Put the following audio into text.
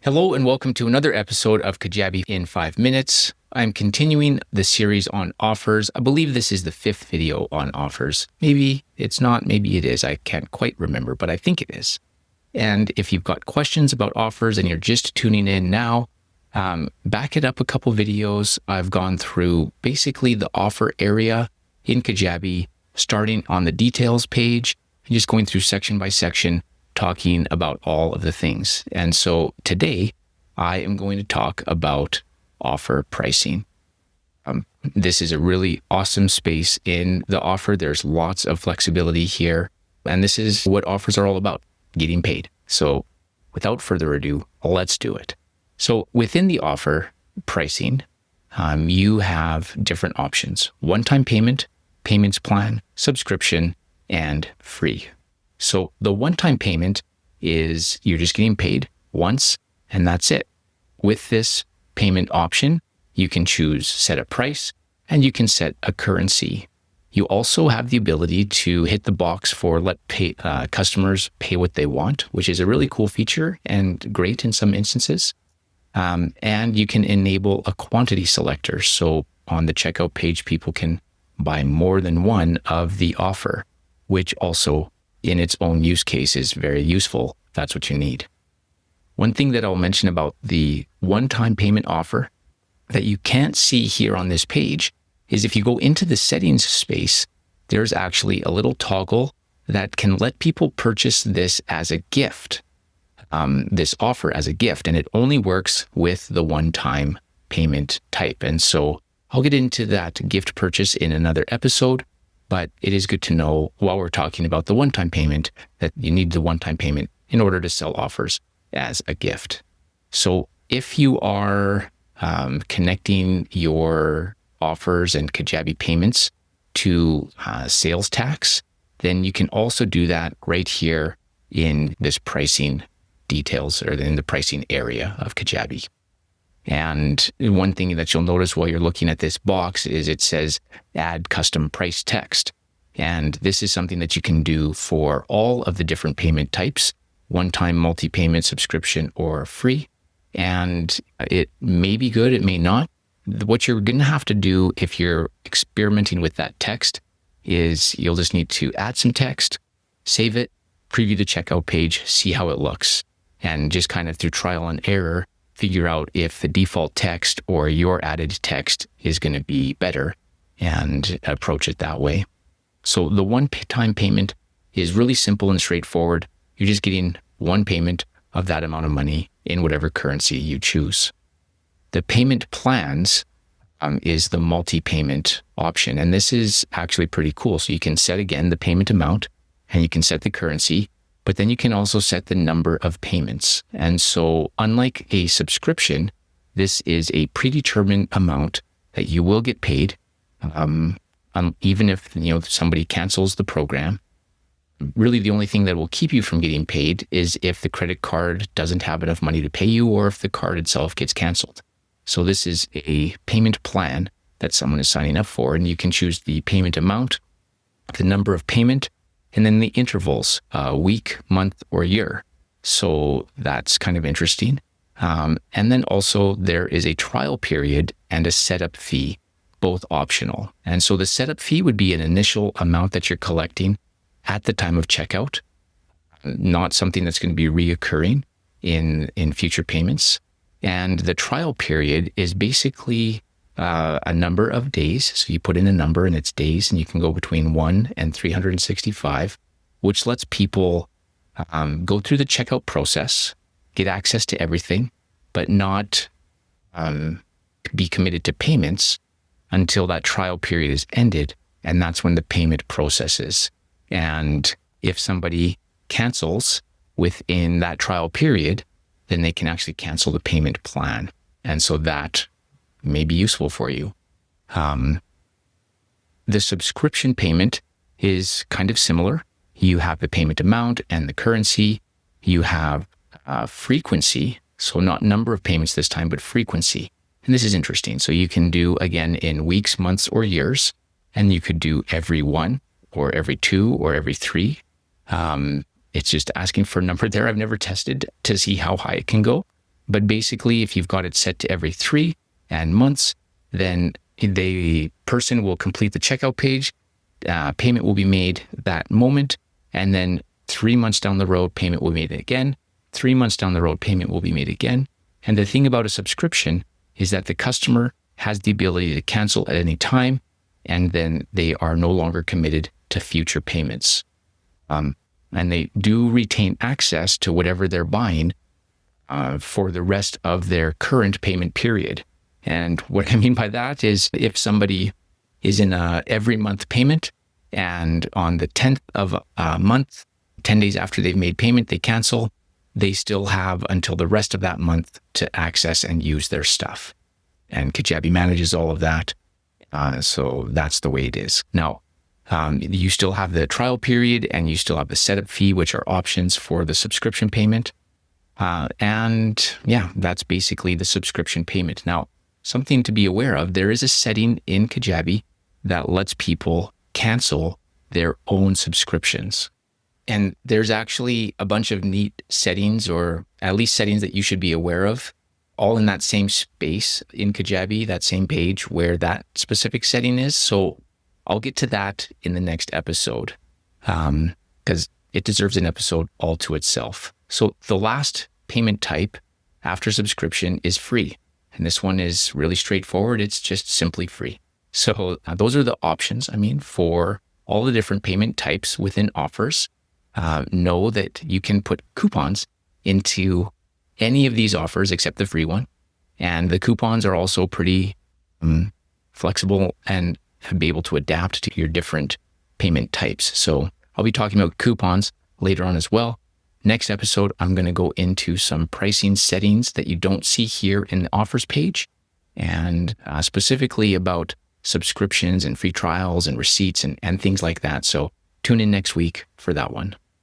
Hello and welcome to another episode of Kajabi in 5 minutes. I'm continuing the series on offers. I believe this is the 5th video on offers. Maybe it's not, maybe it is. I can't quite remember, but I think it is. And if you've got questions about offers and you're just tuning in now, back it up a couple videos. I've gone through basically the offer area in Kajabi, starting on the details page and just going through section by section, talking about all of the things. And so today I am going to talk about offer pricing. This is a really awesome space in the offer. There's lots of flexibility here. And this is what offers are all about, getting paid. So without further ado, let's do it. So within the offer pricing, you have different options: one-time payment, payments plan, subscription, and free. So the one-time payment is you're just getting paid once and that's it. With this payment option, you can choose set a price and you can set a currency. You also have the ability to hit the box for let customers pay what they want, which is a really cool feature and great in some instances. And you can enable a quantity selector. So on the checkout page, people can buy more than one of the offer, which also in its own use case is very useful. That's what you need. One thing that I'll mention about the one-time payment offer that you can't see here on this page is if you go into the settings space, there's actually a little toggle that can let people purchase this as a gift, this offer as a gift, and it only works with the one-time payment type. And so I'll get into that gift purchase in another episode. But it is good to know while we're talking about the one-time payment that you need the one-time payment in order to sell offers as a gift. So if you are connecting your offers and Kajabi payments to sales tax, then you can also do that right here in this pricing details or in the pricing area of Kajabi. And one thing that you'll notice while you're looking at this box is it says add custom price text. And this is something that you can do for all of the different payment types: one-time, multi-payment, subscription, or free. And it may be good, it may not. What you're going to have to do if you're experimenting with that text is you'll just need to add some text, save it, preview the checkout page, see how it looks, and just kind of through trial and error, figure out if the default text or your added text is going to be better and approach it that way. So the one-time payment is really simple and straightforward. You're just getting one payment of that amount of money in whatever currency you choose. The payment plans is the multi-payment option. And this is actually pretty cool. So you can set again the payment amount and you can set the currency, but then you can also set the number of payments. And so unlike a subscription, this is a predetermined amount that you will get paid, even if somebody cancels the program. Really, the only thing that will keep you from getting paid is if the credit card doesn't have enough money to pay you or if the card itself gets canceled. So this is a payment plan that someone is signing up for, and you can choose the payment amount, the number of payment, and then the intervals, week, month, or year. So that's kind of interesting. And then also there is a trial period and a setup fee, both optional. And so the setup fee would be an initial amount that you're collecting at the time of checkout, not something that's going to be reoccurring in future payments. And the trial period is basically a number of days. So you put in a number and it's days, and you can go between 1 and 365, which lets people go through the checkout process, get access to everything, but not be committed to payments until that trial period is ended. And that's when the payment processes. And if somebody cancels within that trial period, then they can actually cancel the payment plan. And so that may be useful for you. The subscription payment is kind of similar. You have the payment amount and the currency. You have frequency. So not number of payments this time, but frequency. And this is interesting. So you can do, again, in weeks, months, or years. And you could do every 1 or every 2 or every 3. It's just asking for a number there. I've never tested to see how high it can go. But basically, if you've got it set to every 3 and months, then the person will complete the checkout page, payment will be made that moment, and then 3 months down the road, payment will be made again. 3 months down the road, payment will be made again. And the thing about a subscription is that the customer has the ability to cancel at any time, and then they are no longer committed to future payments. And they do retain access to whatever they're buying for the rest of their current payment period. And what I mean by that is if somebody is in a every month payment and on the 10th of a month, 10 days after they've made payment, they cancel, they still have until the rest of that month to access and use their stuff. And Kajabi manages all of that. So that's the way it is. Now, you still have the trial period and you still have the setup fee, which are options for the subscription payment. And yeah, that's basically the subscription payment. Now, something to be aware of, there is a setting in Kajabi that lets people cancel their own subscriptions. And there's actually a bunch of neat settings, or at least settings that you should be aware of, all in that same space in Kajabi, that same page where that specific setting is. So I'll get to that in the next episode because it deserves an episode all to itself. So the last payment type after subscription is free. And this one is really straightforward. It's just simply free. So those are the options, for all the different payment types within offers. Know that you can put coupons into any of these offers except the free one. And the coupons are also pretty flexible and be able to adapt to your different payment types. So I'll be talking about coupons later on as well. Next episode, I'm going to go into some pricing settings that you don't see here in the offers page, and specifically about subscriptions and free trials and receipts and things like that. So tune in next week for that one.